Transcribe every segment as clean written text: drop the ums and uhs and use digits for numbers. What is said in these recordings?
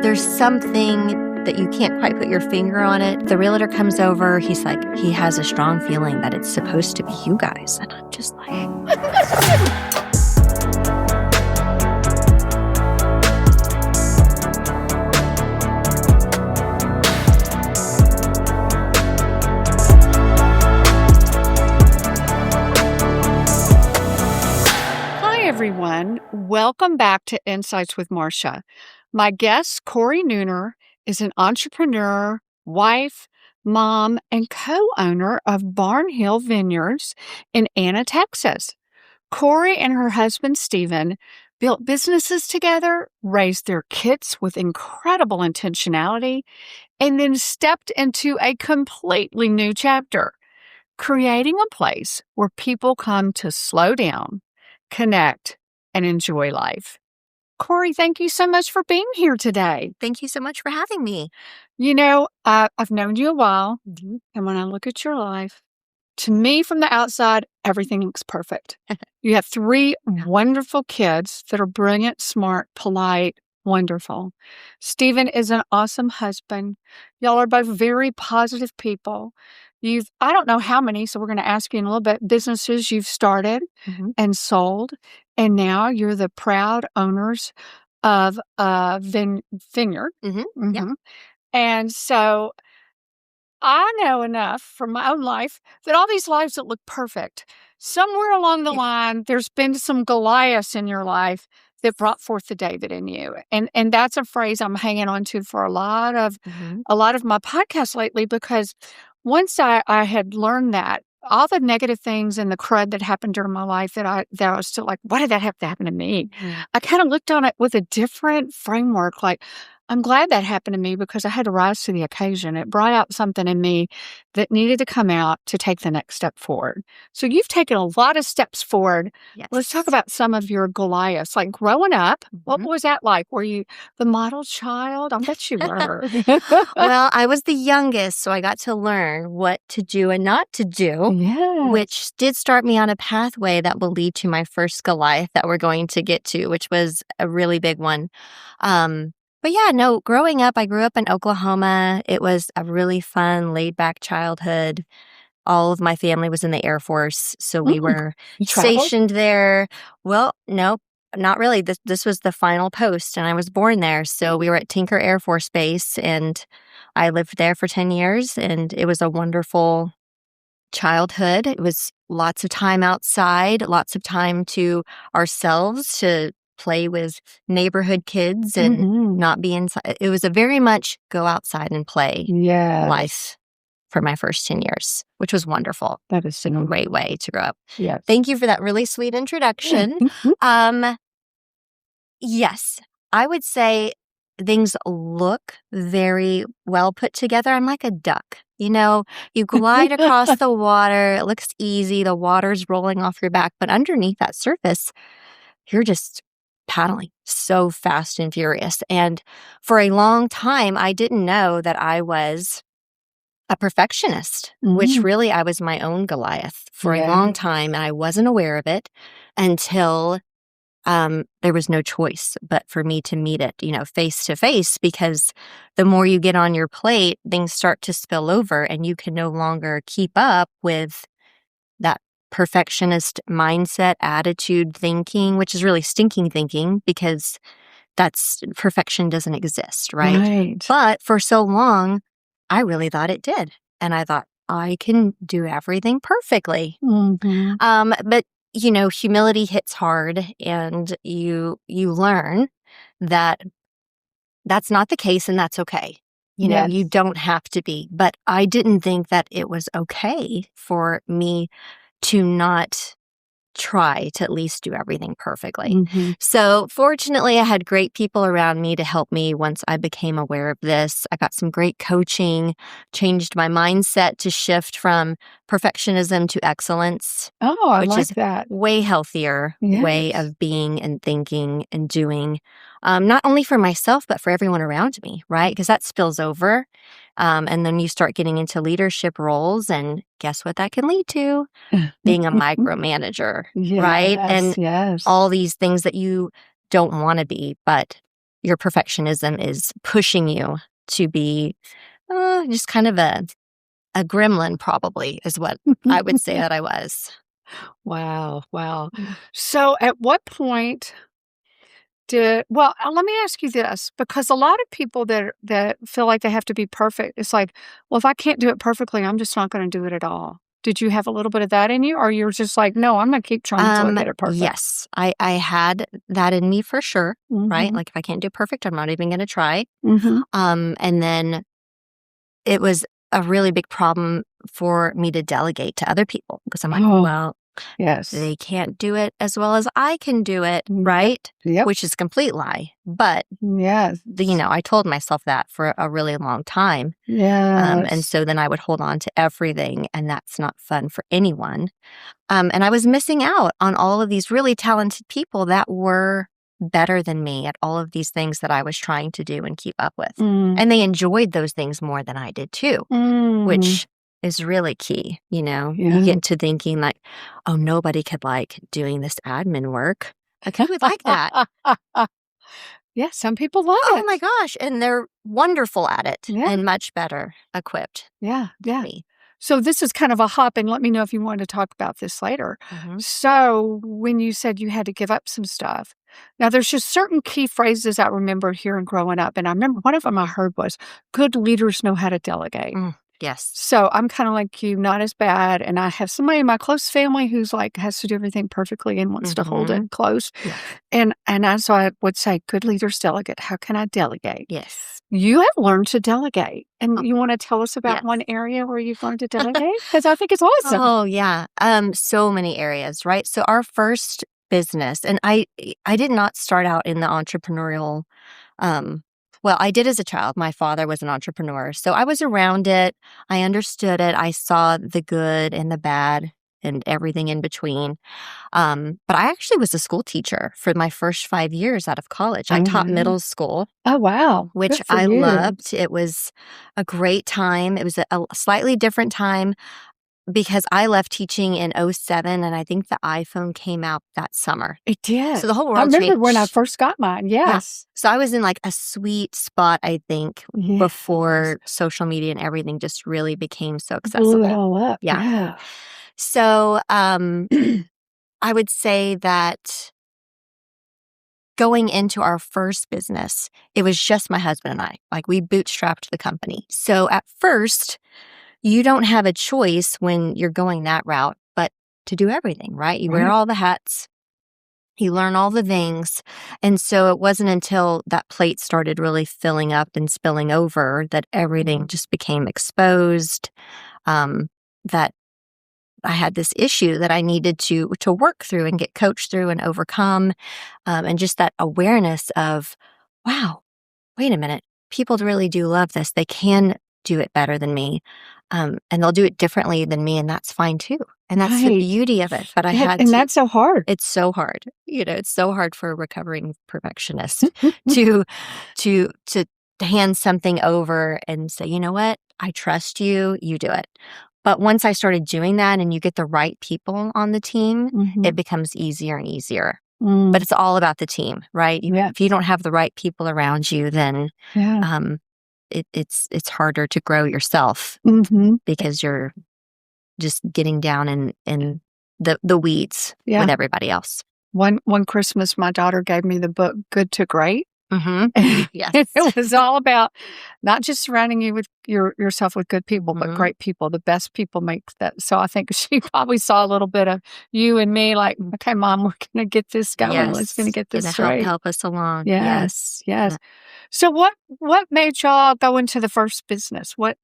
there's something that you can't quite put your finger on it. The realtor comes over. He's like, he has a strong feeling that it's supposed to be you guys. And I'm just like... Everyone, welcome back to Insights with Marsha. My guest, Corey Nuener, is an entrepreneur, wife, mom, and co-owner of Barnhill Vineyards in Anna, Texas. Corey and her husband, Stephen, built businesses together, raised their kids with incredible intentionality, and then stepped into a completely new chapter, creating a place where people come to slow down, connect, and enjoy life. Corey, thank you so much for being here today. Thank you so much for having me. You know, I've known you a while, and when I look at your life, to me from the outside, everything looks perfect. You have 3 wonderful kids that are brilliant, smart, polite, wonderful. Stephen is an awesome husband. Y'all are both very positive people. I don't know how many, so we're going to ask you in a little bit, businesses you've started and sold, and now you're the proud owners of a vineyard. Yeah. And so I know enough from my own life that all these lives that look perfect, somewhere along the line, there's been some Goliaths in your life that brought forth the David in you. And that's a phrase I'm hanging on to for a lot of my podcasts lately, because once I had learned that, all the negative things and the crud that happened during my life that I was still like, why did that have to happen to me? I kind of looked on it with a different framework. Like, I'm glad that happened to me because I had to rise to the occasion. It brought out something in me that needed to come out to take the next step forward. So you've taken a lot of steps forward. Yes. Let's talk about some of your Goliaths. Like growing up, what was that like? Were you the model child? I bet you were. Well, I was the youngest, so I got to learn what to do and not to do, which did start me on a pathway that will lead to my first Goliath that we're going to get to, which was a really big one. But yeah, no, growing up, I grew up in Oklahoma. It was a really fun, laid-back childhood. All of my family was in the Air Force, so we were stationed there. Well, no, not really. This was the final post, and I was born there. So we were at Tinker Air Force Base, and I lived there for 10 years, and it was a wonderful childhood. It was lots of time outside, lots of time to ourselves to play with neighborhood kids and not be inside. It was a very much go outside and play life for my first 10 years, which was wonderful. That is a great way to grow up. Yes. Thank you for that really sweet introduction. Yes, I would say things look very well put together. I'm like a duck. You know, you glide across the water. It looks easy. The water's rolling off your back. But underneath that surface, you're just paddling so fast and furious. And for a long time, I didn't know that I was a perfectionist, which really I was my own Goliath for a long time. And I wasn't aware of it until there was no choice but for me to meet it, face to face, because the more you get on your plate, things start to spill over and you can no longer keep up with that perfectionist mindset, attitude, thinking, which is really stinking thinking, because perfection doesn't exist, right? But for so long, I really thought it did. And I thought, I can do everything perfectly. But, humility hits hard, and you learn that that's not the case, and that's okay. You don't have to be. But I didn't think that it was okay for me to not try to at least do everything perfectly. So fortunately, I had great people around me to help me once I became aware of this. I got some great coaching, changed my mindset to shift from perfectionism to excellence. Oh, I which like is that. Way healthier way of being and thinking and doing, not only for myself, but for everyone around me, right? Because that spills over. And then you start getting into leadership roles, and guess what that can lead to? Being a micromanager, right? And all these things that you don't want to be, but your perfectionism is pushing you to be just kind of a gremlin, probably, is what I would say that I was. Wow. So at what point let me ask you this, because a lot of people that feel like they have to be perfect, it's like, well, if I can't do it perfectly, I'm just not going to do it at all. Did you have a little bit of that in you, or you're just like, no, I'm going to keep trying until I get it perfect? Yes, I had that in me for sure, right? Mhm. Like, if I can't do perfect, I'm not even going to try. Mhm. And then it was a really big problem for me to delegate to other people because I'm like, Oh, well, yes. they can't do it as well as I can do it, Yep. right? Yep. Which is a complete lie. But, Yes. I told myself that for a really long time. Yes. And so then I would hold on to everything, and that's not fun for anyone. And I was missing out on all of these really talented people that were better than me at all of these things that I was trying to do and keep up with. Mm. And they enjoyed those things more than I did too, which is really key. You Yeah. get to thinking like, oh, nobody could like doing this admin work. Like, who would like that? Yeah, some people love Oh it. my gosh. And they're wonderful at it Yeah. and much better equipped Yeah. than me. So this is kind of a hop, and let me know if you want to talk about this later. Mhm. So when you said you had to give up some stuff, now there's just certain key phrases I remember hearing growing up, and I remember one of them I heard was, "Good leaders know how to delegate." Yes. So I'm kind of like you, not as bad, and I have somebody in my close family who's like has to do everything perfectly and wants to hold it close. Yeah. So I would say, "Good leaders delegate. How can I delegate?" Yes. You have learned to delegate, and you want to tell us about yes. one area where you've learned to delegate? Because I think it's awesome. Oh, yeah. So many areas, right? So our first business, and I did not start out in the entrepreneurial, well, I did as a child. My father was an entrepreneur. So I was around it. I understood it. I saw the good and the bad and everything in between. But I actually was a school teacher for my first 5 years out of college. I taught middle school, Oh, wow. which Good for I you. loved. It was a great time. It was a slightly different time because I left teaching in '07, and I think the iPhone came out that summer. It did. So the whole I world remember when I changed. first got mine. Yes. So I was in like a sweet spot, I think, Yes. before social media and everything just really became so Blew it accessible. all up. Yeah. Yeah. So I would say that going into our first business, it was just my husband and I. Like, we bootstrapped the company. So at first, you don't have a choice when you're going that route, but to do everything, right? You wear Right. all the hats, you learn all the things. And so it wasn't until that plate started really filling up and spilling over that everything just became exposed, that I had this issue that I needed to work through and get coached through and overcome. And just that awareness of, wow, wait a minute, people really do love this. They can do it better than me. And they'll do it differently than me, and that's fine too. And that's the Right. beauty of it. But I Yeah, had and to, that's so hard. it's so hard. It's so hard for a recovering perfectionist to to to hand something over and say, you know what, I trust you, you do it. But once I started doing that and you get the right people on the team, it becomes easier and easier. But it's all about the team, right? Yeah. If you don't have the right people around you, then Yeah. it's harder to grow yourself because you're just getting down in the weeds Yeah. with everybody else. One Christmas, my daughter gave me the book Good to Great. Yes. It was all about not just surrounding you with yourself with good people, but great people. The best people make that. So I think she probably saw a little bit of you and me, like, okay, Mom, we're going to get this going. Let's going to get this Gonna straight. help us along. Yes. Yeah. So what made y'all go into the first business? What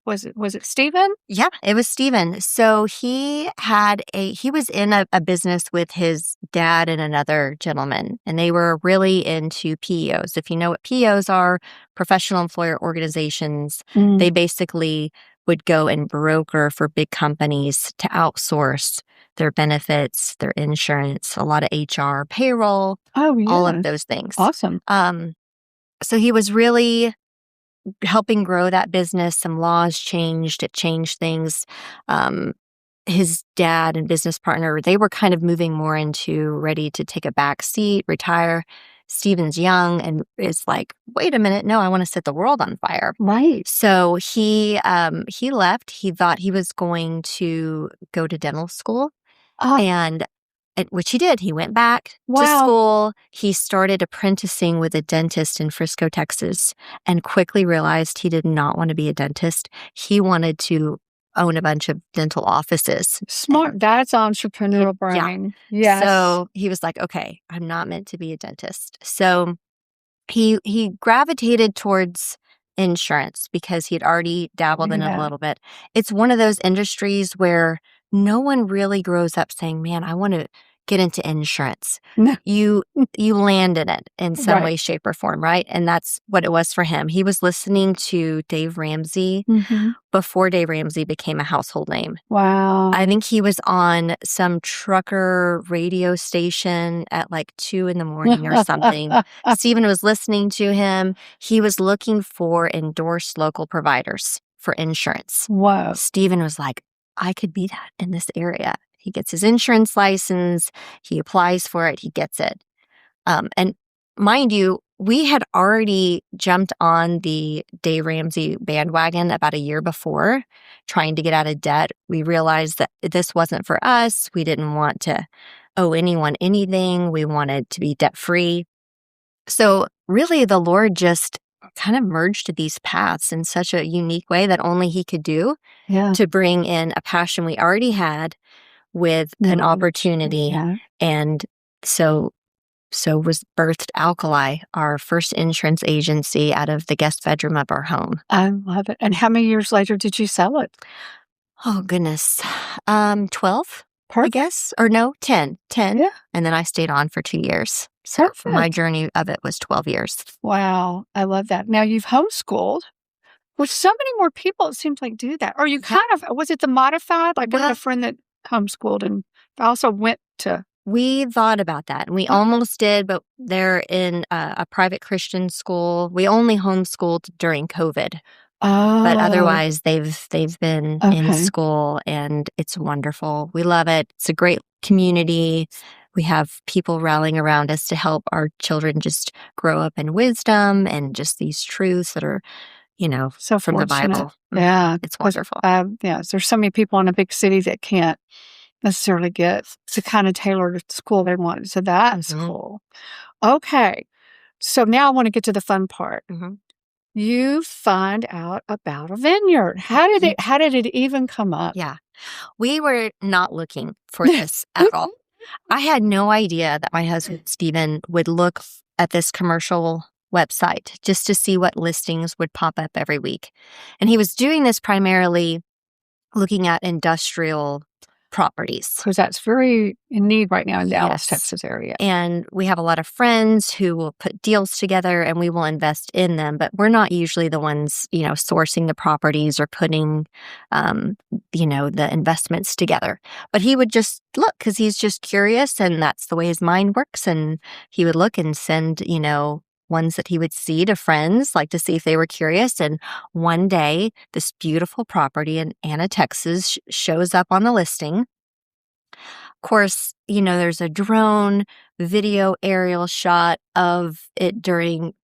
was it? Was it Stephen? Yeah, it was Stephen. So he was in a business with his dad and another gentleman, and they were really into PEOs. If you know what PEOs are, professional employer organizations, they basically would go and broker for big companies to outsource their benefits, their insurance, a lot of HR, payroll, all of those things. Awesome. So he was really helping grow that business. Some laws changed. It changed things. His dad and business partner, they were kind of moving more into ready to take a back seat, retire. Stephen's young and is like, wait a minute, no, I want to set the world on fire. Right. So he left. He thought he was going to go to dental school, and which he did. He went back to school. He started apprenticing with a dentist in Frisco, Texas, and quickly realized he did not want to be a dentist. He wanted to own a bunch of dental offices. Smart. That's entrepreneurial brain. Yeah. Yes. So he was like, okay, I'm not meant to be a dentist. So he gravitated towards insurance because he had already dabbled in it a little bit. It's one of those industries where no one really grows up saying, man, I want to get into insurance. No. You land in it in some way, shape, or form, right? And that's what it was for him. He was listening to Dave Ramsey before Dave Ramsey became a household name. Wow. I think he was on some trucker radio station at like 2 a.m. or something. Stephen was listening to him. He was looking for endorsed local providers for insurance. Whoa. Stephen was like, I could be that in this area. He gets his insurance license. He applies for it. He gets it. And mind you, we had already jumped on the Dave Ramsey bandwagon about a year before, trying to get out of debt. We realized that this wasn't for us. We didn't want to owe anyone anything. We wanted to be debt-free. So really, the Lord just kind of merged these paths in such a unique way that only He could do to bring in a passion we already had with an opportunity. And so was birthed Alkali, our first insurance agency out of the guest bedroom of our home. I love it. And how many years later did you sell it? Oh, goodness. 12, I guess. Or no, 10. Yeah. And then I stayed on for 2 years. So my journey of it was 12 years. Wow. I love that. Now you've homeschooled, which so many more people, it seems like, do that. Or you kind of, was it the modified? Like I had a friend that homeschooled and also went to. We thought about that, and we almost did, but they're in a private Christian school. We only homeschooled during COVID, but otherwise they've been in school, and it's wonderful. We love it. It's a great community. We have people rallying around us to help our children just grow up in wisdom and just these truths that are, so from fortunate. the Bible. Yeah. It's wonderful. There's so many people in a big city that can't necessarily get the kind of tailored school they want. So that's cool. Okay. So now I want to get to the fun part. You find out about a vineyard. How did it even come up? Yeah. We were not looking for this at all. I had no idea that my husband, Stephen, would look at this commercial website just to see what listings would pop up every week. And he was doing this primarily looking at industrial properties. Because that's very in need right now in the Dallas, Texas area. And we have a lot of friends who will put deals together and we will invest in them, but we're not usually the ones, sourcing the properties or putting, the investments together. But he would just look because he's just curious and that's the way his mind works. And he would look and send, ones that he would see to friends, like to see if they were curious. And one day, this beautiful property in Anna, Texas shows up on the listing. Of course, there's a drone video aerial shot of it during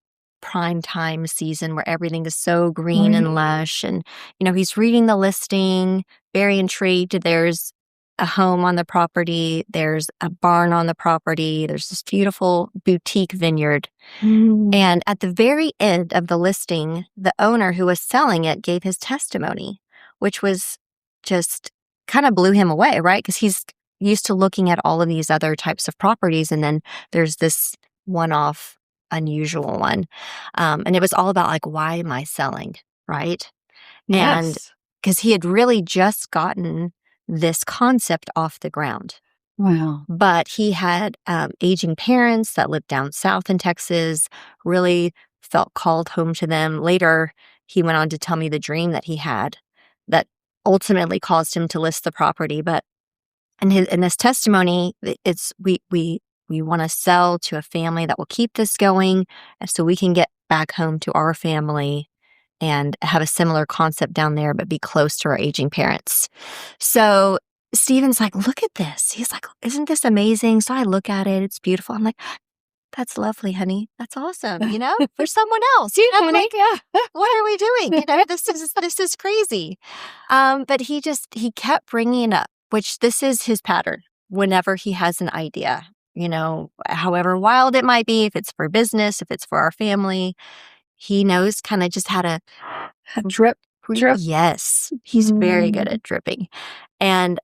prime time season where everything is so green and lush. And, he's reading the listing, very intrigued. There's a home on the property. There's a barn on the property. There's this beautiful boutique vineyard. And at the very end of the listing, the owner who was selling it gave his testimony, which was just kind of blew him away, right? Because he's used to looking at all of these other types of properties. And then there's this one-off unusual one. And it was all about like, why am I selling, right? Yes. And because he had really just gotten this concept off the ground. Wow. But he had aging parents that lived down south in Texas, really felt called home to them. Later, he went on to tell me the dream that he had that ultimately caused him to list the property. But in this testimony, it's we want to sell to a family that will keep this going so we can get back home to our family and have a similar concept down there, but be close to our aging parents. So Stephen's like, look at this. He's like, isn't this amazing? So I look at it. It's beautiful. I'm like, That's lovely, honey. That's awesome. For someone else. See, I'm honey, like, yeah. what are we doing? This is crazy. But he kept bringing it up, which this is his pattern. Whenever he has an idea, however wild it might be, if it's for business, if it's for our family, he knows kind of just how to drip. Yes, he's very good at dripping. And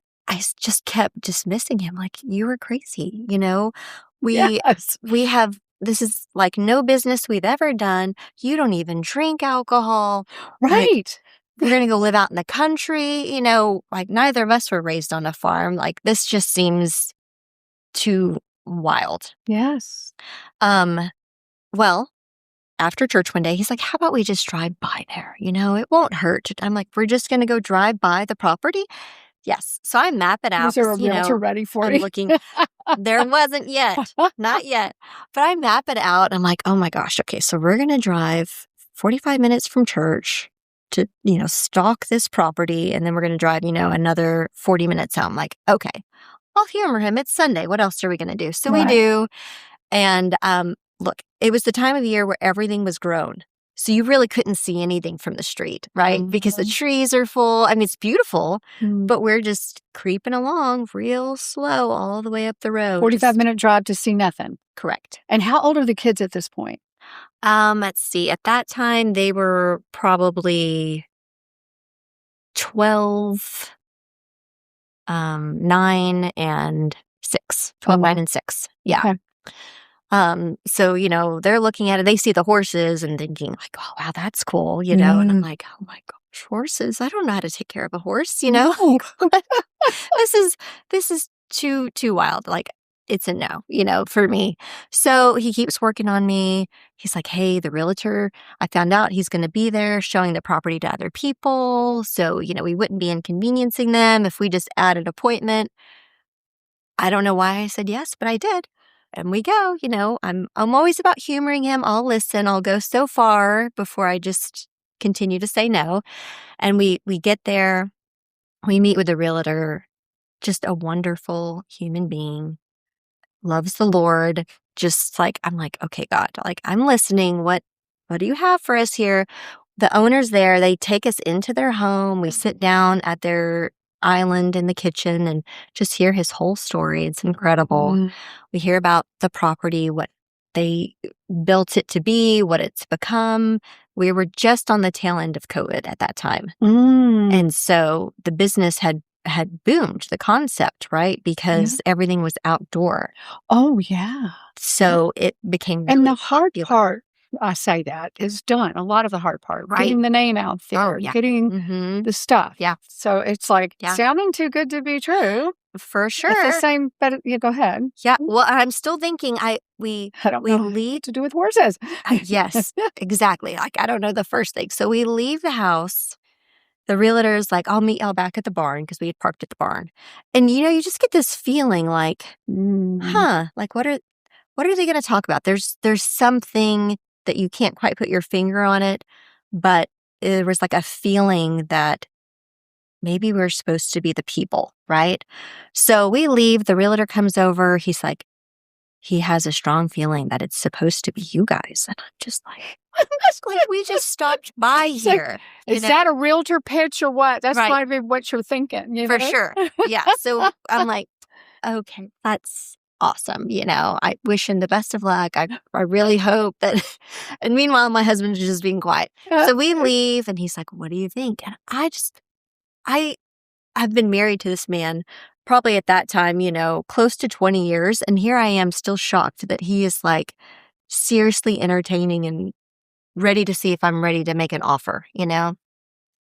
just kept dismissing him like, you were crazy. Yes. We have, this is like no business we've ever done. You don't even drink alcohol. Right. Like, we're going to go live out in the country. Like neither of us were raised on a farm. Like this just seems too wild. Yes. Well, after church one day, he's like, how about we just drive by there? It won't hurt. I'm like, we're just going to go drive by the property? Yes. So I map it out. Was there a realtor ready for I'm you? looking. There wasn't yet. Not yet. But I map it out. I'm like, oh my gosh. Okay. So we're going to drive 45 minutes from church to, stalk this property. And then we're going to drive, another 40 minutes out. I'm like, okay, I'll humor him. It's Sunday. What else are we going to do? So we do. And look, it was the time of year where everything was grown. So you really couldn't see anything from the street, right? Mm-hmm. Because the trees are full. I mean, it's beautiful, but we're just creeping along real slow all the way up the road. 45-minute drive to see nothing. Correct. And how old are the kids at this point? Let's see. At that time, they were probably 12, 9, and 6. 12, 9, and 6. Yeah. Okay. So, they're looking at it, they see the horses and thinking like, oh, wow, that's cool, and I'm like, oh my gosh, horses, I don't know how to take care of a horse, this is too wild. Like, it's a no, for me. So he keeps working on me. He's like, hey, the realtor, I found out he's going to be there showing the property to other people. So, we wouldn't be inconveniencing them if we just add an appointment. I don't know why I said yes, but I did. And we go, I'm always about humoring him. I'll listen. I'll go so far before I just continue to say no. And we get there. We meet with the realtor, just a wonderful human being, loves the Lord. Just like, I'm like, okay, God, like I'm listening. What do you have for us here? The owner's there. They take us into their home. We sit down at their island in the kitchen and just hear his whole story. It's incredible. We hear about the property, what they built it to be, what it's become. We were just on the tail end of COVID at that time. And so the business had boomed, the concept, right? Because everything was outdoor. Oh, yeah. So it became really And the hard popular. part, I say that, is done. A lot of the hard part. Right. Getting the name out there. Getting the stuff. Yeah. So it's like sounding too good to be true. For sure. It's the same, but go ahead. Yeah. Well, I'm still thinking we don't know leave what to do with horses. Yes, exactly. Like, I don't know the first thing. So we leave the house. The realtor's like, I'll meet y'all back at the barn because we had parked at the barn. And, you just get this feeling like, like what are they going to talk about? There's something that you can't quite put your finger on it, but it was like a feeling that maybe we're supposed to be the people, right? So we leave, the realtor comes over, he's like, he has a strong feeling that it's supposed to be you guys. And I'm just like, we just stopped by here. Is that a realtor pitch or what? That's right. probably what you're thinking. For sure. Yeah. So I'm like, okay, that's awesome. I wish him the best of luck. I really hope that. And meanwhile, my husband's just being quiet. So we leave and he's like, what do you think? And I've been married to this man probably at that time, close to 20 years. And here I am still shocked that he is like seriously entertaining and ready to see if I'm ready to make an offer,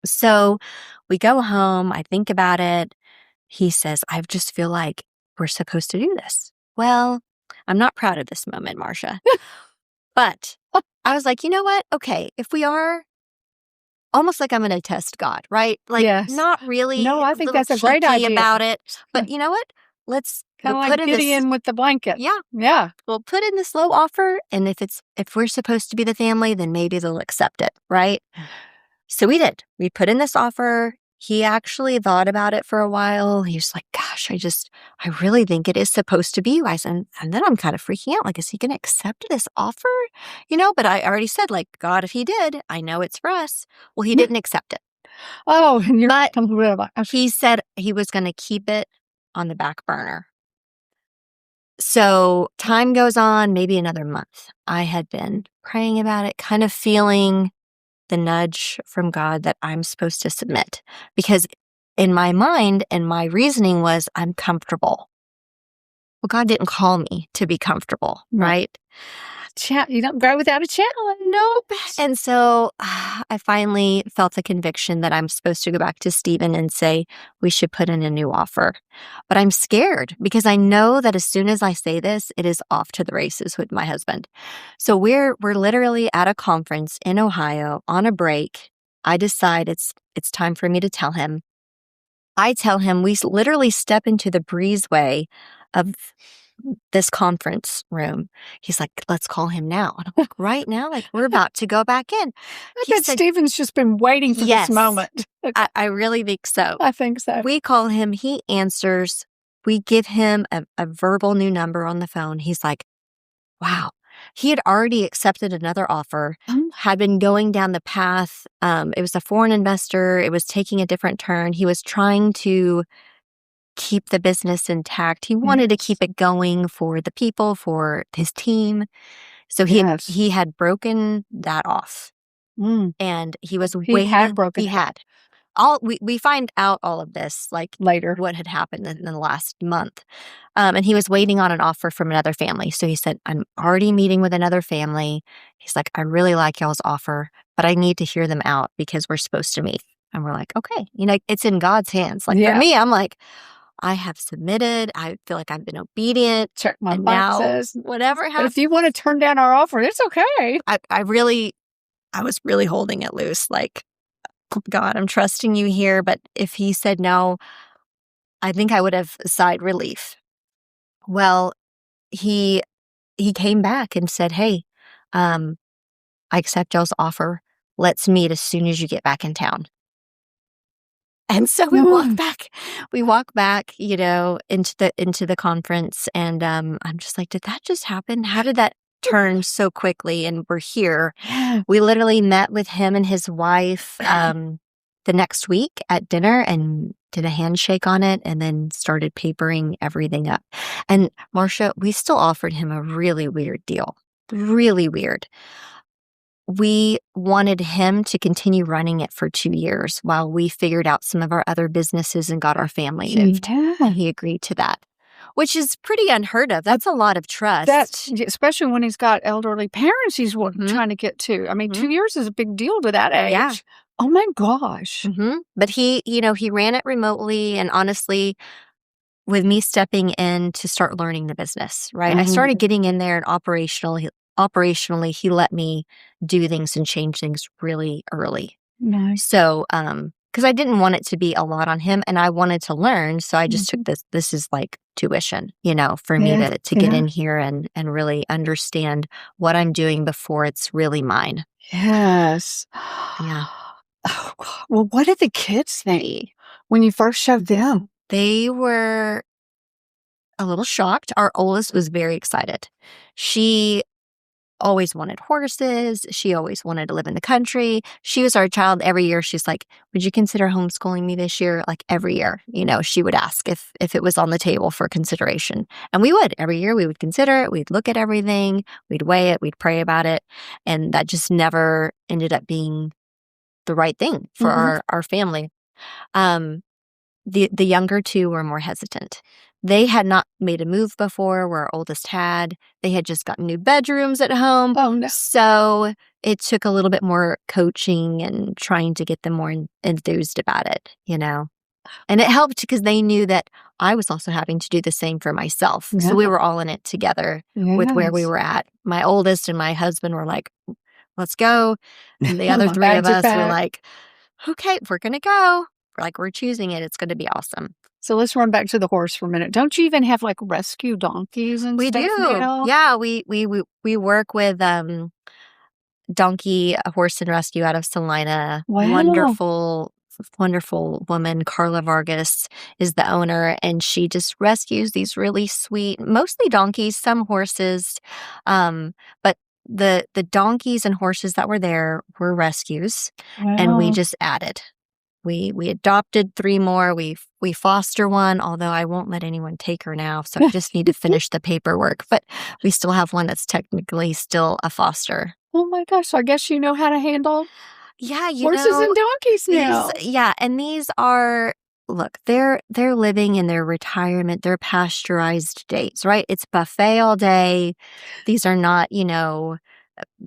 So we go home. I think about it. He says, I just feel like we're supposed to do this. Well, I'm not proud of this moment, Marsha. But I was like, you know what? Okay, if we are, almost like I'm going to test God, right? Like, not really. No, I think that's a great idea about it. But you know what? Let's kind of like Gideon with the blanket. Yeah. Yeah. We'll put in this low offer. And if we're supposed to be the family, then maybe they'll accept it, right? So we did. We put in this offer. He actually thought about it for a while. He was like, gosh, I really think it is supposed to be you guys. And then I'm kind of freaking out. Like, is he going to accept this offer? But I already said, like, God, if he did, I know it's for us. Well, he didn't accept it. Oh, and you're But completely like, he said he was going to keep it on the back burner. So time goes on, maybe another month. I had been praying about it, kind of feeling the nudge from God that I'm supposed to submit, because in my mind and my reasoning was I'm comfortable. Well, God didn't call me to be comfortable, right? You don't grow without a challenge. Nope. And so I finally felt the conviction that I'm supposed to go back to Stephen and say, we should put in a new offer. But I'm scared because I know that as soon as I say this, it is off to the races with my husband. So we're literally at a conference in Ohio on a break. I decide it's time for me to tell him. I tell him, we literally step into the breezeway of this conference room. He's like, let's call him now. And I'm like, right now? Like, we're about to go back in. I bet Stephen's just been waiting for this moment. I really think so. I think so. We call him. He answers. We give him a verbal new number on the phone. He's like, wow. He had already accepted another offer, had been going down the path. It was a foreign investor. It was taking a different turn. He was trying to keep the business intact. He wanted to keep it going for the people, for his team. So he had broken that off. And he was waiting. He had broken He it. had. We find out all of this like later, what had happened in the last month. And he was waiting on an offer from another family. So he said, I'm already meeting with another family. He's like, I really like y'all's offer, but I need to hear them out because we're supposed to meet. And we're like, okay, it's in God's hands. Like for me, I'm like, I have submitted. I feel like I've been obedient. Check my boxes. Now, whatever happens. But if you want to turn down our offer, it's okay. I was really holding it loose. Like, God, I'm trusting you here. But if he said no, I think I would have sighed relief. Well, he came back and said, hey, I accept y'all's offer. Let's meet as soon as you get back in town. And so we walk back, into the conference. And I'm just like, did that just happen? How did that turn so quickly? And we're here. We literally met with him and his wife the next week at dinner and did a handshake on it and then started papering everything up. And Marsha, we still offered him a really weird deal. Really weird. We wanted him to continue running it for 2 years while we figured out some of our other businesses and got our family moved. And he agreed to that, which is pretty unheard of. That's a lot of trust. That's especially when he's got elderly parents he's trying to get to. I mean, 2 years is a big deal to that age. Yeah. Oh my gosh. But he ran it remotely, and honestly, with me stepping in to start learning the business, right? I started getting in there and operationally, he let me do things and change things really early. Nice. So, because I didn't want it to be a lot on him and I wanted to learn. So I just took this is like tuition, for me to get in here and really understand what I'm doing before it's really mine. Yes. Yeah. Oh, well, what did the kids think when you first showed them? They were a little shocked. Our oldest was very excited. She always wanted horses. She always wanted to live in the country. She was our child every year. She's like, would you consider homeschooling me this year? Like every year, she would ask if it was on the table for consideration. And we would. Every year we would consider it. We'd look at everything. We'd weigh it. We'd pray about it. And that just never ended up being the right thing for our family. The younger two were more hesitant. They had not made a move before where our oldest had. They had just gotten new bedrooms at home. Oh, no. So it took a little bit more coaching and trying to get them more enthused about it, And it helped because they knew that I was also having to do the same for myself. Yeah. So we were all in it together with where we were at. My oldest and my husband were like, let's go. And the other three of us were like, okay, we're going to go. We're choosing it. It's going to be awesome. So let's run back to the horse for a minute. Don't you even have like rescue donkeys and stuff? We do. Now? Yeah, we work with donkey horse and rescue out of Salina. Wow. Wonderful wonderful woman, Carla Vargas, is the owner, and she just rescues these really sweet, mostly donkeys, some horses, but the donkeys and horses that were there were rescues, and we Wow. just added. We adopted 3 more. We foster one, although I won't let anyone take her now, so I just need to finish the paperwork. But we still have one that's technically still a foster. Oh my gosh, so I guess you know how to handle Yeah, horses and donkeys now. and these are look, they're living in their retirement, their pasteurized days, right? It's buffet all day. These are not,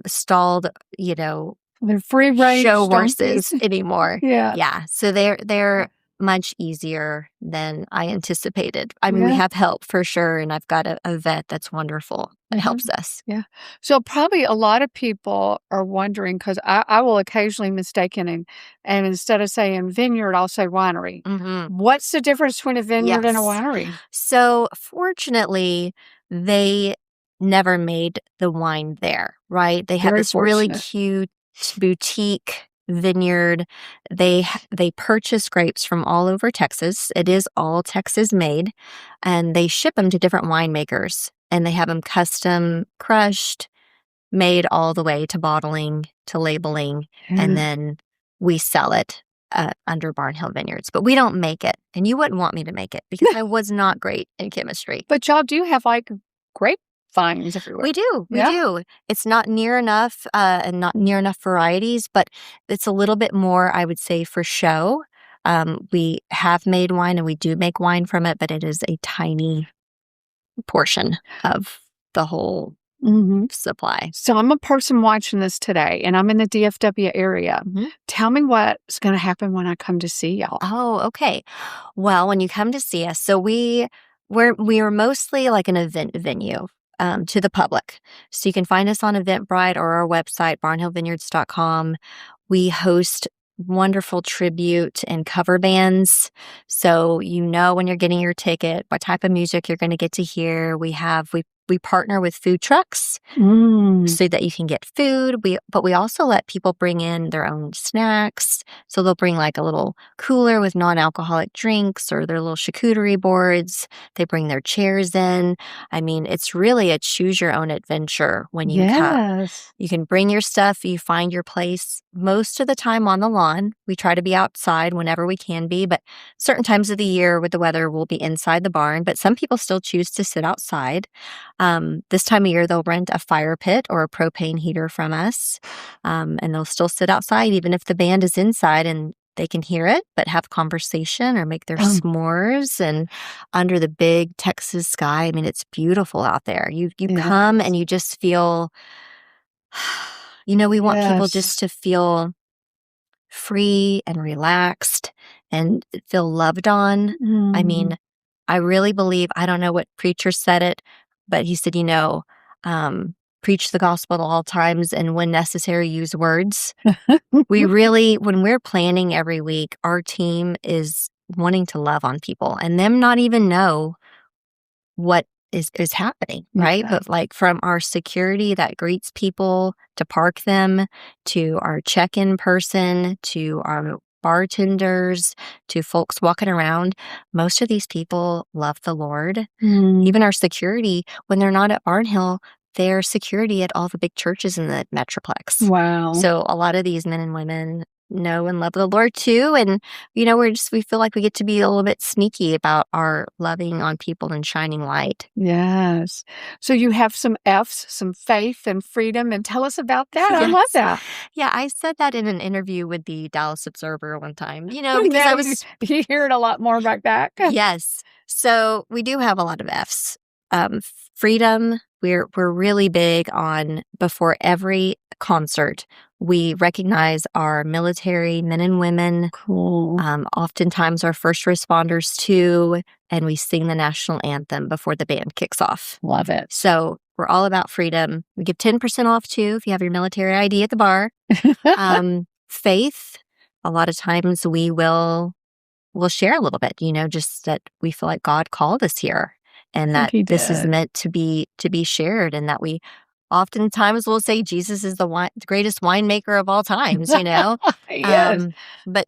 stalled, They're free range show donkeys. horses anymore. Yeah. Yeah, so they're much easier than I anticipated. I mean, we Yeah. have help for sure, and I've got a vet that's wonderful that helps us. Yeah. So probably a lot of people are wondering because I will occasionally mistaken and instead of saying vineyard, I'll say winery. Mhm. What's the difference between a vineyard and a Yes. winery? So fortunately, they never made the wine there, right? They have Very this really fortunate. cute boutique vineyard. They purchase grapes from all over Texas. It is all Texas made, and they ship them to different winemakers, and they have them custom crushed, made all the way to bottling, to labeling, and then we sell it under Barnhill Vineyards. But we don't make it, and you wouldn't want me to make it because I was not great in chemistry. But y'all do have like grapevines everywhere. We do. Yeah. It's not near enough and not near enough varieties, but it's a little bit more, I would say, for show. We have made wine and we do make wine from it, but it is a tiny portion of the whole supply. So I'm a person watching this today, and I'm in the DFW area. Tell me what's going to happen when I come to see y'all. Oh, okay. Well, when you come to see us, so we are mostly like an event venue to the public. So you can find us on Eventbrite or our website, barnhillvineyards.com. We host wonderful tribute and cover bands. So when you're getting your ticket what type of music you're going to get to hear. We partner with food trucks so that you can get food. But we also let people bring in their own snacks. So they'll bring like a little cooler with non-alcoholic drinks or their little charcuterie boards. They bring their chairs in. I mean, it's really a choose your own adventure when you come. You can bring your stuff. You find your place most of the time on the lawn. We try to be outside whenever we can be, but certain times of the year with the weather, we'll be inside the barn. But some people still choose to sit outside. This time of year, they'll rent a fire pit or a propane heater from us, and they'll still sit outside even if the band is inside and they can hear it, but have conversation or make their s'mores and under the big Texas sky. I mean, it's beautiful out there. You come and you just feel, we want people just to feel free and relaxed and feel loved on. I mean, I really believe, I don't know what preacher said it, but he said, preach the gospel at all times and when necessary, use words. We really, when we're planning every week, our team is wanting to love on people and them not even know what is happening, right? But like from our security that greets people to park them, to our check-in person, to our bartenders, to folks walking around, most of these people love the Lord. Even our security, when they're not at Barnhill, they're security at all the big churches in the Metroplex. Wow. So a lot of these men and women know and love the Lord too. And, we feel like we get to be a little bit sneaky about our loving on people and shining light. Yes. So you have some F's, some faith and freedom, and tell us about that. I love that. Yeah, I said that in an interview with the Dallas Observer one time, Because because I was you hear it a lot more right back. Yes. So we do have a lot of F's. Freedom, we're really big on before every concert, we recognize our military men and women, Cool. oftentimes our first responders too, and we sing the national anthem before the band kicks off. Love it. So we're all about freedom. We give 10% off too if you have your military ID at the bar. Faith, a lot of times we'll share a little bit, just that we feel like God called us here and that this is meant to be shared, and that we oftentimes will say Jesus is the greatest winemaker of all times, Yes. But,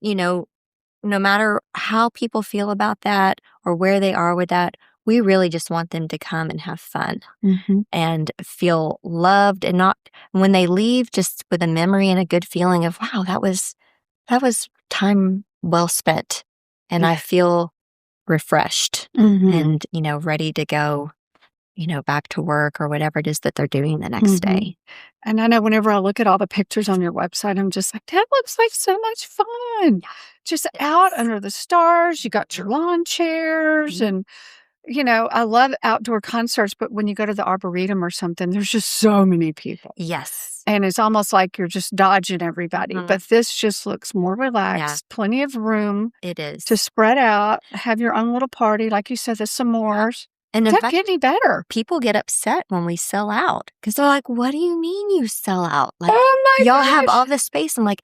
no matter how people feel about that or where they are with that, we really just want them to come and have fun and feel loved, and not when they leave just with a memory and a good feeling of, wow, that was time well spent. And I feel refreshed and, ready to go, back to work or whatever it is that they're doing the next day. And I know whenever I look at all the pictures on your website, I'm just like, that looks like so much fun. Just out under the stars. You got your lawn chairs and, I love outdoor concerts, but when you go to the Arboretum or something, there's just so many people. Yes. And it's almost like you're just dodging everybody. But this just looks more relaxed, plenty of room. It is. To spread out, have your own little party. Like you said, the s'mores. And in doesn't fact, get any better. People get upset when we sell out because they're like, what do you mean you sell out? Like, oh my y'all gosh. have all this space. I'm like,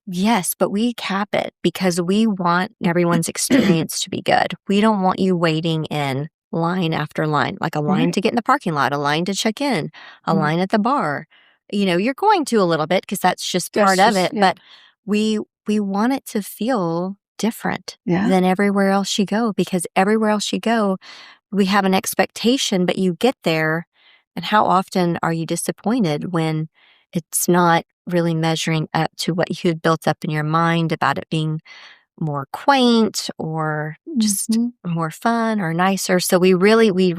yes, but we cap it because we want everyone's experience to be good. We don't want you waiting in line after line, like a line to get in the parking lot, a line to check in, a line at the bar. You're going to a little bit because that's just part of it. But we want it to feel different than everywhere else you go, because everywhere else you go, we have an expectation, but you get there, and how often are you disappointed when it's not really measuring up to what you had built up in your mind about it being more quaint or just more fun or nicer. So we really, we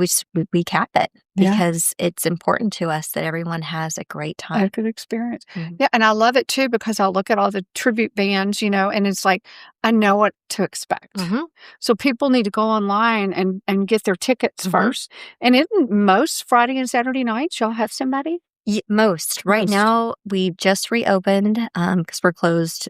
cap it because it's important to us that everyone has a great time. A good experience. Yeah. And I love it too, because I look at all the tribute bands, and it's like, I know what to expect. So people need to go online and get their tickets first. And isn't most Friday and Saturday nights, y'all have somebody? Most. Right now, we just reopened because we're closed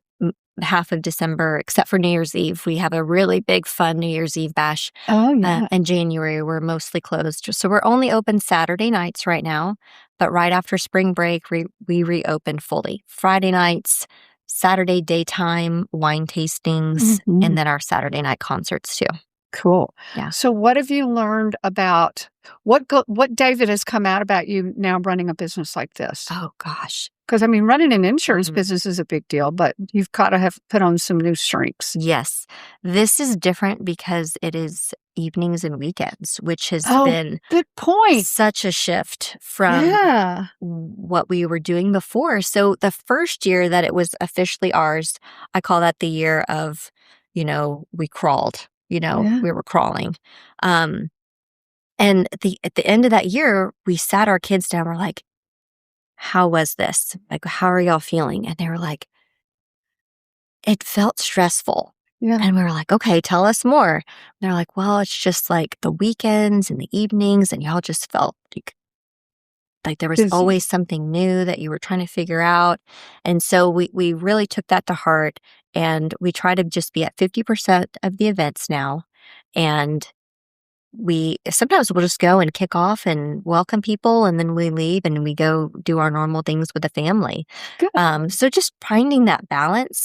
half of December, except for New Year's Eve. We have a really big, fun New Year's Eve bash. In January, we're mostly closed. So we're only open Saturday nights right now. But right after spring break, we reopen fully. Friday nights, Saturday daytime wine tastings, and then our Saturday night concerts too. Cool. Yeah. So what have you learned about what David has come out about you now running a business like this? Oh, gosh. Because, running an insurance business is a big deal, but you've got to have put on some new strengths. Yes. This is different because it is evenings and weekends, which has been good point. Such a shift from what we were doing before. So the first year that it was officially ours, I call that the year of, we crawled. We were crawling. And at the end of that year, we sat our kids down. We're like, how was this? Like, how are y'all feeling? And they were like, it felt stressful. Yeah. And we were like, okay, tell us more. And they're like, well, it's just like the weekends and the evenings, and y'all just felt like there was busy. Always something new that you were trying to figure out. And so we really took that to heart, and we try to just be at 50% of the events now. And sometimes we'll just go and kick off and welcome people, and then we leave and we go do our normal things with the family. Good. So just finding that balance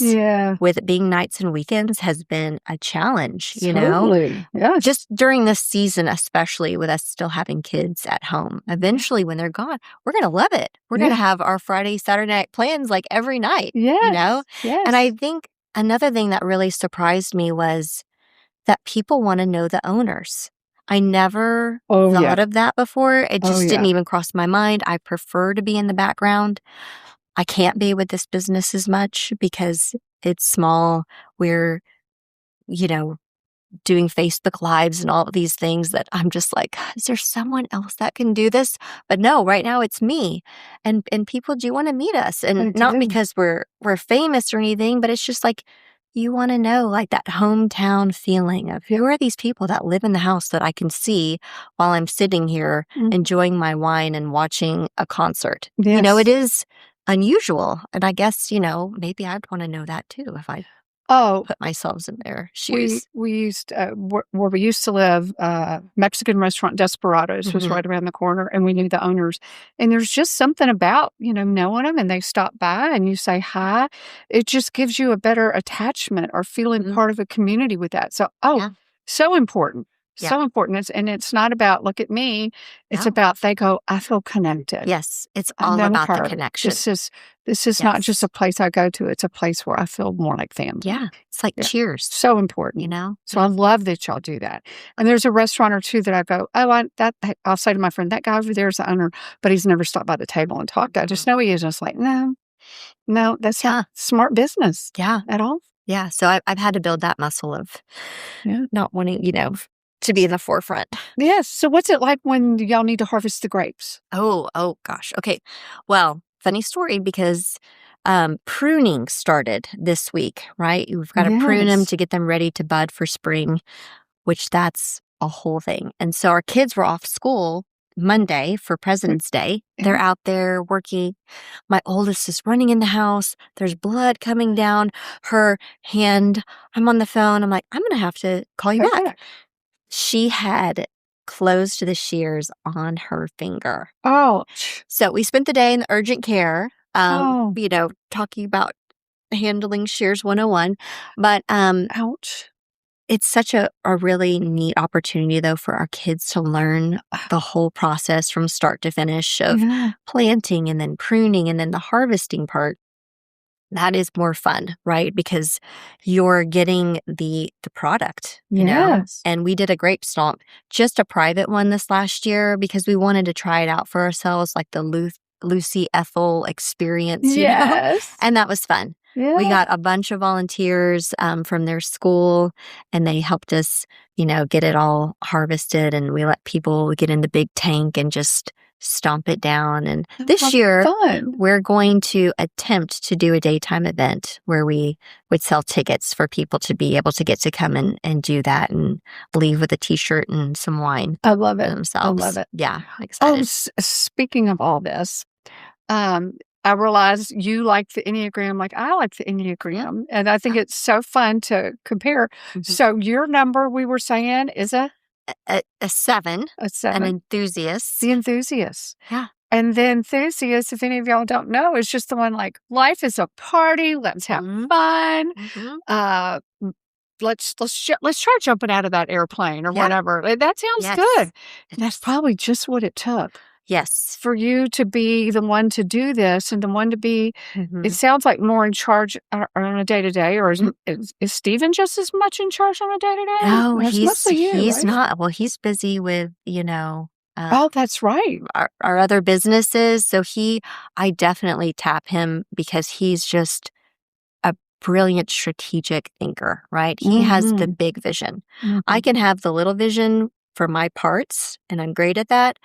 with it being nights and weekends has been a challenge, Totally. Yes. Just during this season, especially with us still having kids at home. Eventually, when they're gone, we're going to love it. We're going to have our Friday, Saturday night plans like every night, Yes. And I think another thing that really surprised me was that people want to know the owners. I never thought of that before. It just didn't even cross my mind. I prefer to be in the background. I can't be with this business as much because it's small. We're, doing Facebook Lives and all of these things that I'm just like, is there someone else that can do this? But no, right now it's me. And people do want to meet us. And not because we're famous or anything, but it's just like, you want to know, like, that hometown feeling of who are these people that live in the house that I can see while I'm sitting here enjoying my wine and watching a concert. Yes. It is unusual. And I guess, maybe I'd want to know that too if I put myself in their shoes. We used, where we used to live, Mexican restaurant Desperados was right around the corner, and we knew the owners. And there's just something about, knowing them, and they stop by and you say hi. It just gives you a better attachment or feeling part of a community with that. So, so important. So important. It's not about, look at me. It's about, they go, I feel connected. Yes. It's all about the connection. This is not just a place I go to. It's a place where I feel more like family. Yeah. It's like cheers. So important. You know? So I love that y'all do that. And there's a restaurant or two that I go, I'll say to my friend, that guy over there is the owner, but he's never stopped by the table and talked. I just know he is. I was like, no, that's not smart business. Yeah. At all. Yeah. So I've had to build that muscle of not wanting, to be in the forefront. Yes. So what's it like when y'all need to harvest the grapes? Oh gosh. Okay. Well, funny story because pruning started this week, right? We've got to prune them to get them ready to bud for spring, which that's a whole thing. And so our kids were off school Monday for President's Day. They're out there working. My oldest is running in the house. There's blood coming down her hand. I'm on the phone. I'm like, I'm going to have to call you back. She had closed the shears on her finger. Ouch. So we spent the day in the urgent care, talking about handling shears 101. But ouch. It's such a really neat opportunity, though, for our kids to learn the whole process from start to finish of planting and then pruning and then the harvesting part. That is more fun, right? Because you're getting the product, you know? And we did a grape stomp, just a private one this last year because we wanted to try it out for ourselves, like the Lucy Ethel experience, you know? And that was fun. Yeah. We got a bunch of volunteers from their school, and they helped us, get it all harvested, and we let people get in the big tank and just stomp it down. And this year, we're going to attempt to do a daytime event where we would sell tickets for people to be able to get to come and do that and leave with a T-shirt and some wine. I love it. Themselves. I love it. Yeah, I'm excited. Speaking of all this, I realize you like the Enneagram like I like the Enneagram. And I think it's so fun to compare. So your number, we were saying, is a 7. A 7. An enthusiast. The enthusiast. Yeah. And the enthusiast, if any of y'all don't know, is just the one like, life is a party. Let's have fun. Let's try jumping out of that airplane or whatever. That sounds good. And that's probably just what it took. Yes. For you to be the one to do this and the one to be, it sounds like more in charge on a day-to-day, or is Stephen just as much in charge on a day-to-day? No, he's not. Well, he's busy with, oh, that's right. Our other businesses. So I definitely tap him because he's just a brilliant strategic thinker, right? He has the big vision. I can have the little vision for my parts, and I'm great at that.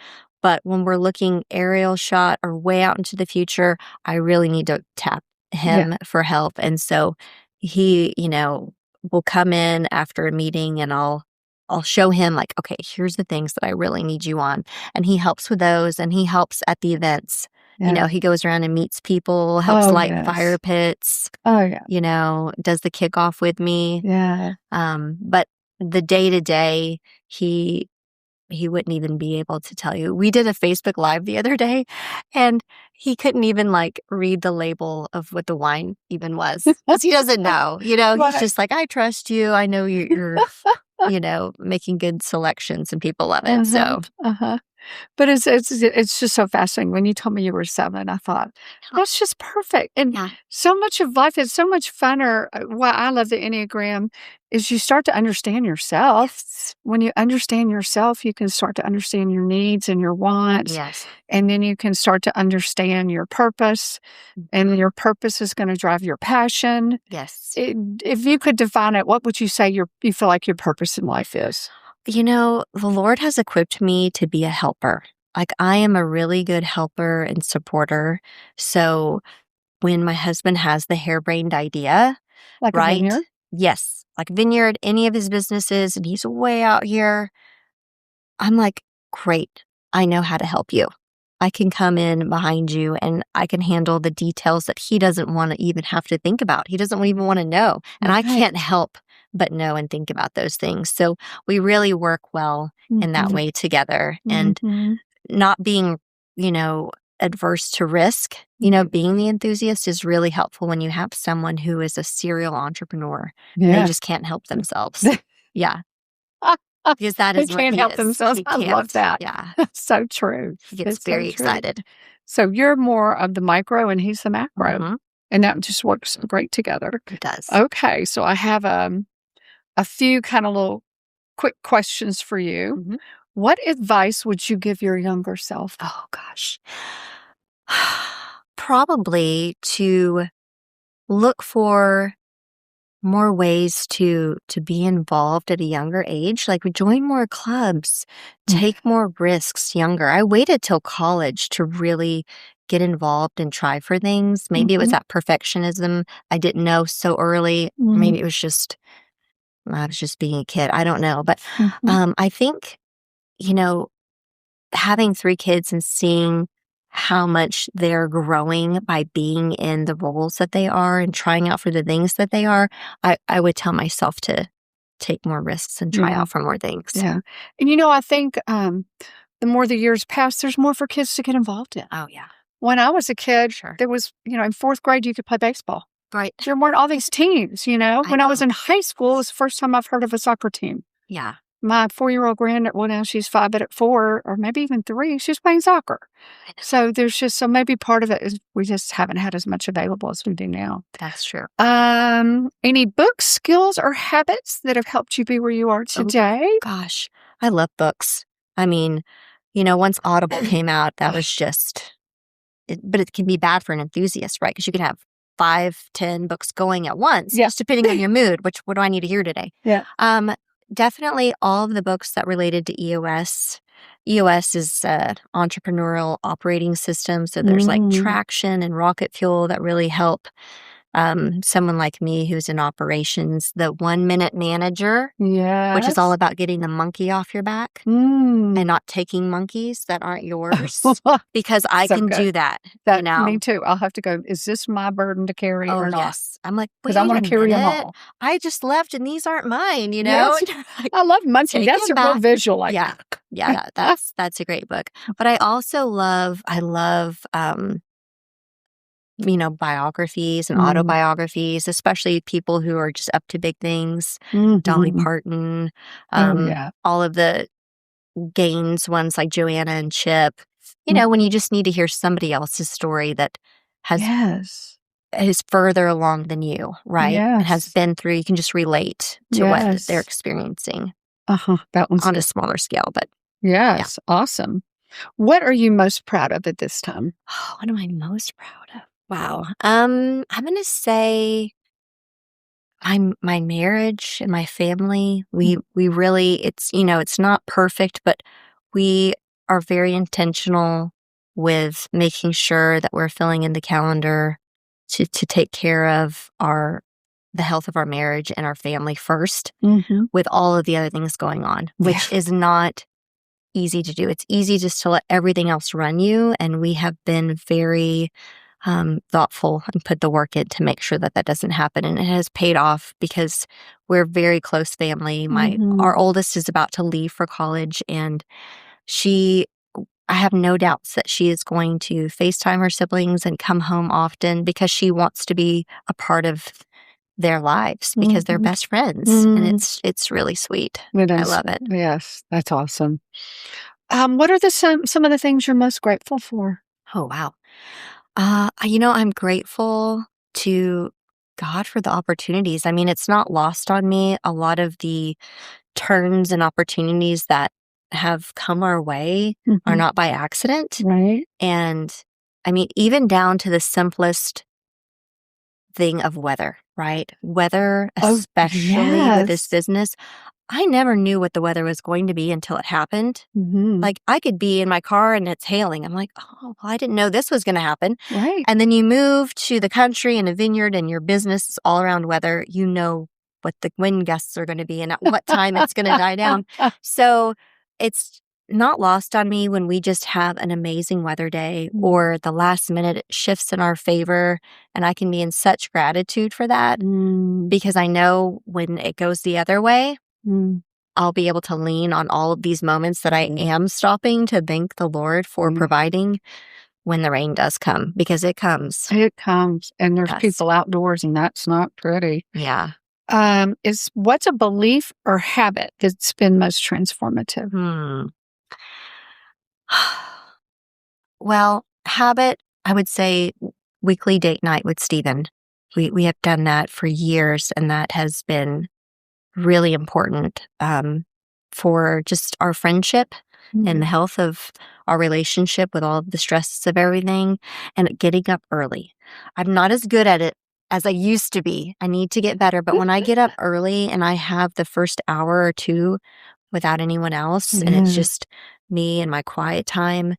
But when we're looking aerial shot or way out into the future, I really need to tap him for help. And so he, will come in after a meeting, and I'll show him like, okay, here's the things that I really need you on. And he helps with those, and he helps at the events. He goes around and meets people, helps light fire pits. Does the kickoff with me. But the day-to-day, he wouldn't even be able to tell you. We did a Facebook Live the other day, and he couldn't even read the label of what the wine even was because he doesn't know. He's just like, I trust you. I know you're making good selections, and people love it. So. But it's just so fascinating. When you told me you were 7, I thought, that's just perfect. And so much of life is so much funner. Why I love the Enneagram is you start to understand yourself. When you understand yourself, you can start to understand your needs and your wants. And then you can start to understand your purpose. And your purpose is going to drive your passion. If you could define it, what would you say you feel like your purpose in life is? The Lord has equipped me to be a helper. I am a really good helper and supporter. So when my husband has the harebrained idea, like a vineyard? Yes, like Vineyard, any of his businesses, and he's way out here, I'm like, great, I know how to help you. I can come in behind you, and I can handle the details that he doesn't want to even have to think about. He doesn't even want to know. And I can't help but know and think about those things. So we really work well in that way together. And not being, adverse to risk, being the enthusiast is really helpful when you have someone who is a serial entrepreneur. They just can't help themselves. Because that is they can't help themselves. I love that. Yeah. So true. He gets very excited. So you're more of the micro and he's the macro. Mhm. And that just works great together. It does. Okay. So I have a few kind of little quick questions for you. Mhm. What advice would you give your younger self? Oh, gosh. Probably to look for more ways to be involved at a younger age, like join more clubs, take more risks younger. I waited till college to really get involved and try for things. Maybe it was that perfectionism I didn't know so early. Maybe it was just I was just being a kid. I don't know, but I think having 3 kids and seeing how much they're growing by being in the roles that they are and trying out for the things that they are, I would tell myself to take more risks and try out for more things. Yeah. And I think the more the years pass, there's more for kids to get involved in. Oh, yeah. When I was a kid, Sure. there was, in 4th grade, you could play baseball. Right. There weren't all these teams, When I was know. in high school, it was the first time I've heard of a soccer team. Yeah. My 4-year-old well, now she's 5, but at 4 or maybe even 3, she's playing soccer. So there's just, so maybe part of it is we just haven't had as much available as we do now. That's true. Any books, skills, or habits that have helped you be where you are today? Gosh, I love books. I mean, once Audible came out, that was just, but it can be bad for an enthusiast, right? Because you can have 5, 10 books going at once, just depending on your mood. What do I need to hear today? Yeah. Definitely all of the books that related to EOS. EOS is entrepreneurial operating system. So there's like traction and rocket fuel that really help someone like me who's in operations. The 1 Minute Manager, which is all about getting the monkey off your back and not taking monkeys that aren't yours, because I can do that. Me too. I'll have to go, is this my burden to carry or not? Yes. I'm like, because I want to carry them all. I just left and these aren't mine, Yes. I love monkey. That's a real visual. Like, yeah, that's a great book. But I also love biographies and autobiographies, especially people who are just up to big things. Dolly Parton, all of the Gaines ones like Joanna and Chip. When you just need to hear somebody else's story that is further along than you, right? And has been through, you can just relate to what they're experiencing. That one's on a smaller scale, but awesome. What are you most proud of at this time? Oh, what am I most proud of? Wow. I'm going to say my marriage and my family. We really, it's not perfect, but we are very intentional with making sure that we're filling in the calendar to take care of the health of our marriage and our family first, with all of the other things going on, which is not easy to do. It's easy just to let everything else run you. And we have been very thoughtful and put the work in to make sure that doesn't happen. And it has paid off because we're a very close family. Our oldest is about to leave for college, and I have no doubts that she is going to FaceTime her siblings and come home often because she wants to be a part of their lives because they're best friends. And it's really sweet. I love it. Yes, that's awesome. What are some of the things you're most grateful for? Oh, wow. I'm grateful to God for the opportunities. I mean, it's not lost on me. A lot of the turns and opportunities that have come our way are not by accident. Right. And I mean, even down to the simplest thing of weather, right? Weather, especially with this business. I never knew what the weather was going to be until it happened. Like, I could be in my car and it's hailing. I'm like, oh, well, I didn't know this was going to happen. Right. And then you move to the country and a vineyard and your business is all around weather. You know what the wind gusts are going to be and at what time it's going to die down. So it's not lost on me when we just have an amazing weather day or the last minute it shifts in our favor. And I can be in such gratitude for that because I know when it goes the other way, I'll be able to lean on all of these moments that I am stopping to thank the Lord for providing when the rain does come, because it comes. It comes. And there's people outdoors, and that's not pretty. Yeah. What's a belief or habit that's been most transformative? Well, habit, I would say weekly date night with Stephen. We have done that for years, and that has been really important for just our friendship and the health of our relationship with all of the stresses of everything, and getting up early. I'm not as good at it as I used to be. I need to get better, but when I get up early and I have the first hour or two without anyone else, and it's just me and my quiet time,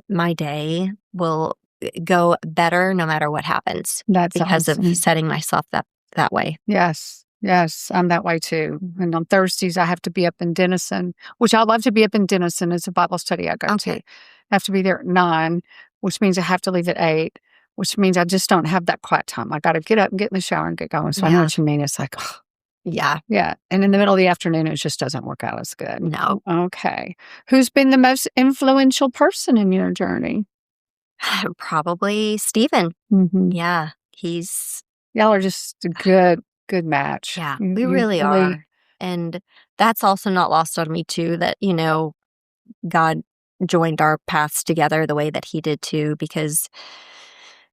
my day will go better no matter what happens. That's because awesome. of setting myself that way. Yes. Yes, I'm that way too. And on Thursdays, I have to be up in Denison, which I love to be up in Denison. It's a Bible study I go to. I have to be there at 9, which means I have to leave at 8, which means I just don't have that quiet time. I got to get up and get in the shower and get going. So I know what you mean. It's like, oh, Yeah. And in the middle of the afternoon, it just doesn't work out as good. No. Okay. Who's been the most influential person in your journey? Probably Stephen. Yeah. Y'all are just a good match. Yeah, we really are. And that's also not lost on me too, that, God joined our paths together the way that he did too, because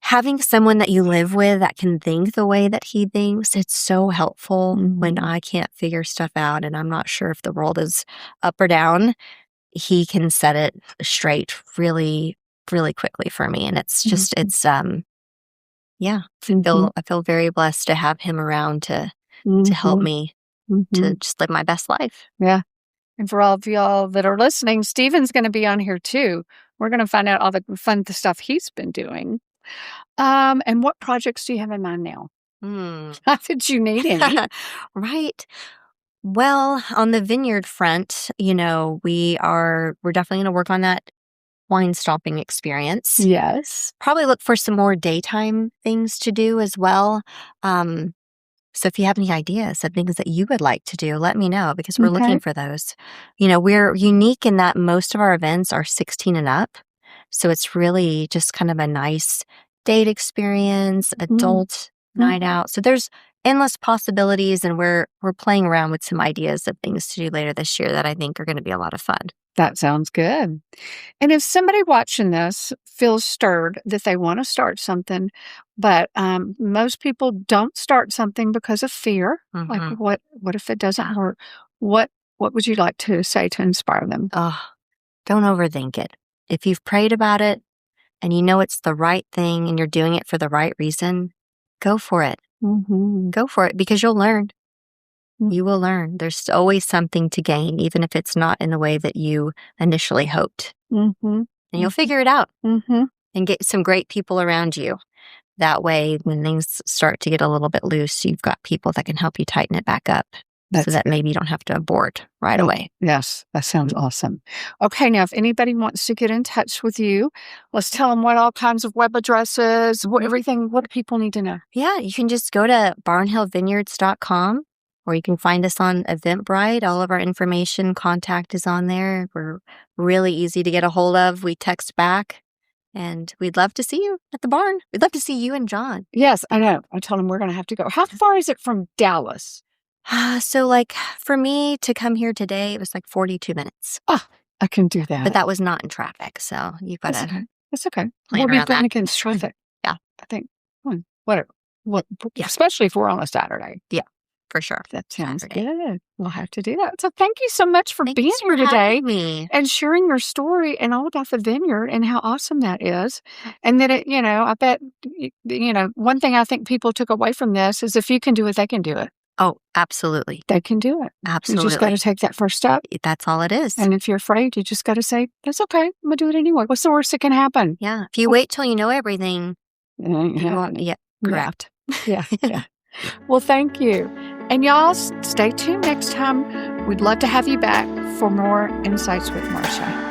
having someone that you live with that can think the way that he thinks, it's so helpful when I can't figure stuff out and I'm not sure if the world is up or down. He can set it straight really, really quickly for me. And it's just, I feel very blessed to have him around to help me to just live my best life. Yeah. And for all of y'all that are listening, Stephen's going to be on here too. We're going to find out all the fun stuff he's been doing. And what projects do you have in mind now? Not that you need any. Right. Well, on the vineyard front, we're definitely going to work on that wine stopping experience. Yes. Probably look for some more daytime things to do as well. So if you have any ideas of things that you would like to do, let me know because we're looking for those. We're unique in that most of our events are 16 and up. So it's really just kind of a nice date experience, adult night out. So there's endless possibilities, and we're playing around with some ideas of things to do later this year that I think are going to be a lot of fun. That sounds good. And if somebody watching this feels stirred that they want to start something, but most people don't start something because of fear, like what if it doesn't work? What would you like to say to inspire them? Oh, don't overthink it. If you've prayed about it and you know it's the right thing and you're doing it for the right reason, go for it. Go for it because you'll learn. You will learn. There's always something to gain, even if it's not in the way that you initially hoped. And you'll figure it out and get some great people around you. That way, when things start to get a little bit loose, you've got people that can help you tighten it back up so that maybe you don't have to abort right away. Yes, that sounds awesome. Okay, now if anybody wants to get in touch with you, let's tell them what all kinds of web addresses, what do people need to know? Yeah, you can just go to barnhillvineyards.com. Or you can find us on Eventbrite. All of our information, contact is on there. We're really easy to get a hold of. We text back, and we'd love to see you at the barn. We'd love to see you and John. Yes, I know. I told him we're going to have to go. How far is it from Dallas? So, for me to come here today, it was 42 minutes. Oh, I can do that. But that was not in traffic, so you've got to. That's okay. We'll be going against traffic. Yeah. I think, whatever. Especially if we're on a Saturday. Yeah. For sure. That sounds good. We'll have to do that. So thank you so much for being here today and sharing your story and all about the vineyard and how awesome that is. And that I bet, one thing I think people took away from this is if you can do it, they can do it. Oh, absolutely. They can do it. Absolutely. You just got to take that first step. That's all it is. And if you're afraid, you just got to say, that's okay. I'm going to do it anyway. What's the worst that can happen? Yeah. If you wait till you know everything, you won't. Yeah. Correct. Yeah. Well, thank you. And y'all, stay tuned next time. We'd love to have you back for more Insights with Marsha.